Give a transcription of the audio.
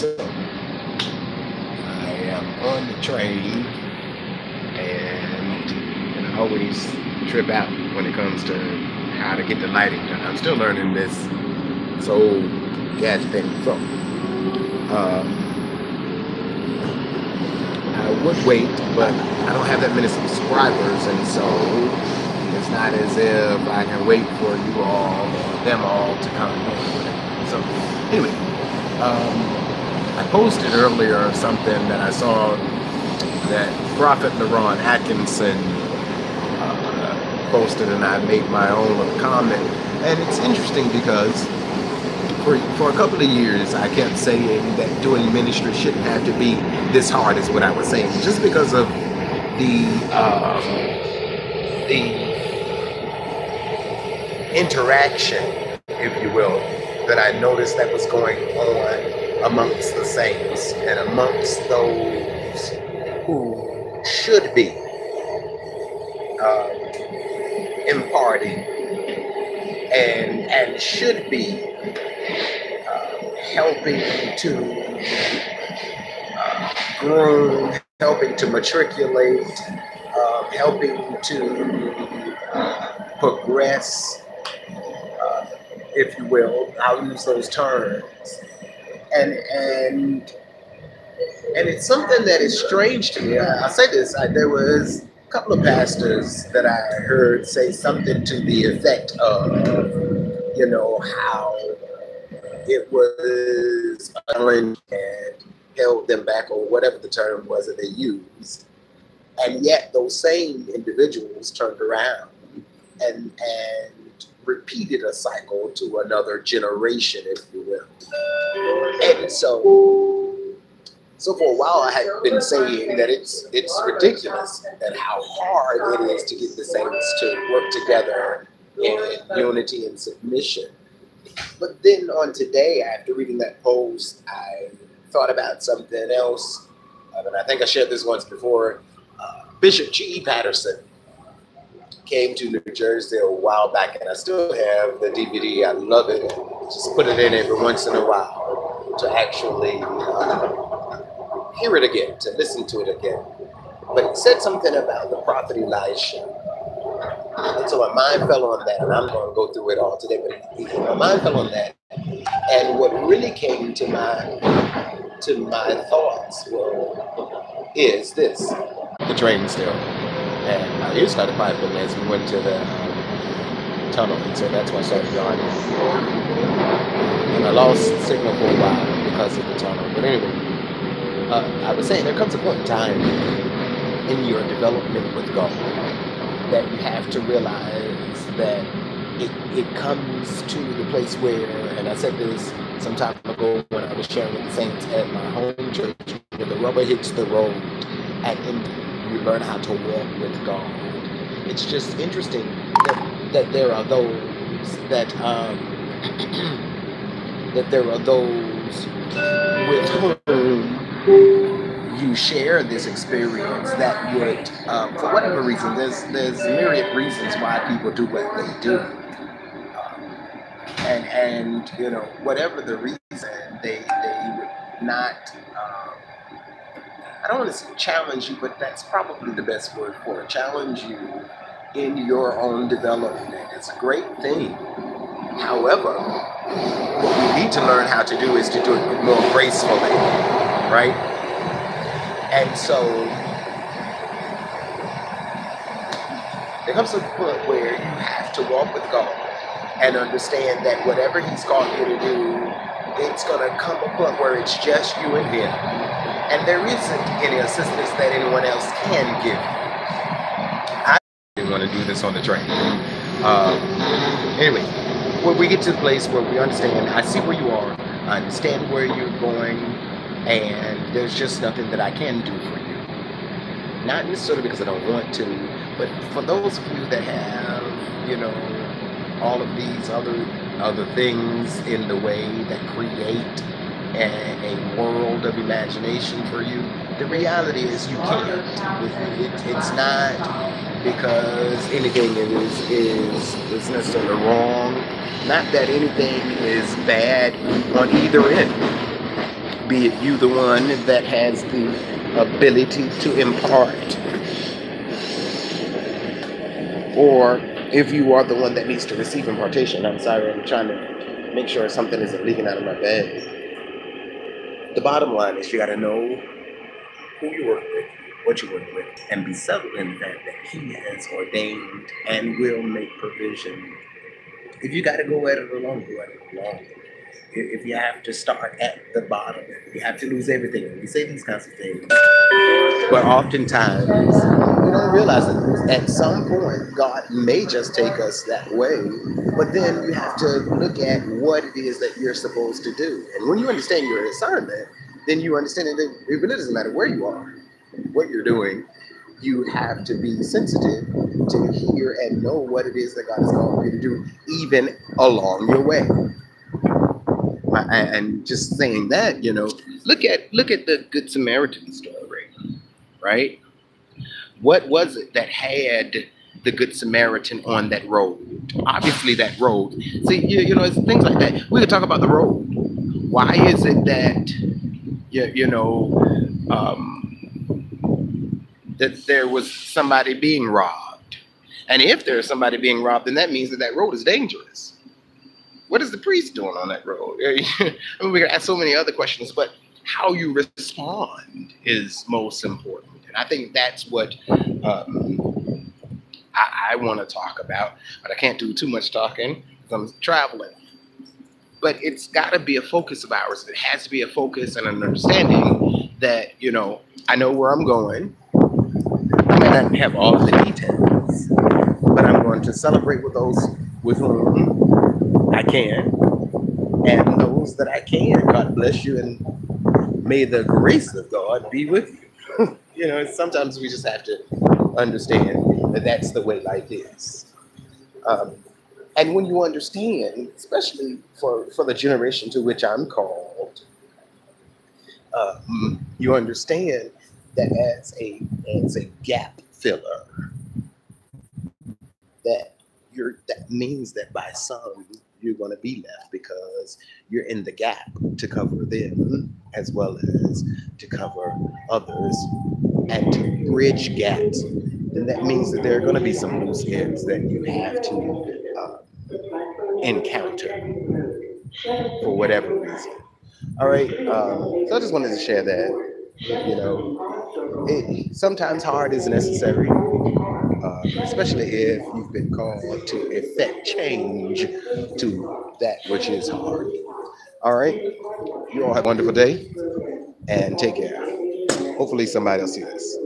So I am on the train, and I always trip out when it comes to how to get the lighting done. I'm still learning this old gadget thing. So I would wait, but I don't have that many subscribers, and so it's not as if I can wait for you all or them all to come in. So anyway, I posted earlier something that I saw that Prophet LaRon Atkinson posted, and I made my own little comment. And it's interesting because for a couple of years I kept saying that doing ministry shouldn't have to be this hard, is what I was saying, just because of the interaction, if you will, that I noticed that was going on amongst the saints and amongst those who should be imparting and should be helping to groom, helping to matriculate, helping to progress, if you will. I'll use those terms. And it's something that is strange to me. I'll say this, there was a couple of pastors that I heard say something to the effect of, how it was and held them back, or whatever the term was that they used. And yet those same individuals turned around and repeated a cycle to another generation, if you will. And so for a while I had been saying that it's ridiculous and how hard it is to get the saints to work together in unity and submission. But then on today, after reading that post, I thought about something else. And I think I shared this once before. Bishop G.E. Patterson came to New Jersey a while back, and I still have the DVD. I love it. Just put it in every once in a while to actually hear it again, to listen to it again. But he said something about the prophet Elisha. And so my mind fell on that, and I'm going to go through it all today, but my mind fell on that. And what really came to my thoughts is this. The train still. And I started piping as we went to the tunnel, and so that's why I started yawning. And I lost signal for a while because of the tunnel. But anyway, I was saying there comes a point in time in your development with God that you have to realize that it comes to the place where, and I said this some time ago when I was sharing with the saints at my home church, where the rubber hits the road and you learn how to walk with God. It's just interesting that there are those that with whom you share this experience that would, for whatever reason, there's myriad reasons why people do what they do, and whatever the reason, they would not. I don't want to say challenge you, but that's probably the best word for it. Challenge you in your own development. It's a great thing. However, what we need to learn how to do is to do it more gracefully, right? And so there comes a point where you have to walk with God and understand that whatever He's called you to do, it's going to come a point where it's just you and Him. And there isn't any assistance that anyone else can give you. I didn't want to do this on the train. Anyway, when we get to the place where we understand, I see where you are, I understand where you're going, and there's just nothing that I can do for you. Not necessarily because I don't want to, but for those of you that have, all of these other things in the way that create a world of imagination for you, the reality is you can't. It's not because anything is necessarily wrong. Not that anything is bad on either end. Be it you the one that has the ability to impart, or if you are the one that needs to receive impartation. I'm sorry, I'm trying to make sure something isn't leaking out of my bag. The bottom line is you got to know who you work with, what you work with, and be settled in the fact that He has ordained and will make provision. If you got to go at it alone, go at it alone. If you have to start at the bottom, you have to lose everything. We say these kinds of things, but oftentimes we don't realize that at some point God may just take us that way. But then you have to look at what it is that you're supposed to do. And when you understand your assignment, then you understand that it really doesn't matter where you are, what you're doing. You have to be sensitive to hear and know what it is that God has called you to do, even along your way. And just saying that, look at the Good Samaritan story, right? What was it that had the Good Samaritan on that road? Obviously, that road. See, it's things like that. We could talk about the road. Why is it that, that there was somebody being robbed? And if there's somebody being robbed, then that means that road is dangerous. What is the priest doing on that road? I mean, we can ask so many other questions, but how you respond is most important. And I think that's what I want to talk about, but I can't do too much talking because I'm traveling. But it's got to be a focus of ours. It has to be a focus and an understanding that, I know where I'm going. I may not have all of the details, but I'm going to celebrate with those with whom I can. And those that I can, God bless you, and may the grace of God be with you. Sometimes we just have to understand that that's the way life is. And when you understand, especially for the generation to which I'm called, you understand that as a gap filler, that means that by some you're going to be left because you're in the gap to cover them as well as to cover others and to bridge gaps. And that means that there are going to be some loose ends that you have to encounter for whatever reason. All right. So I just wanted to share that. Sometimes hard is necessary, especially if you've been called to effect change to that which is hard. All right. You all have a wonderful day and take care. Hopefully somebody will see this.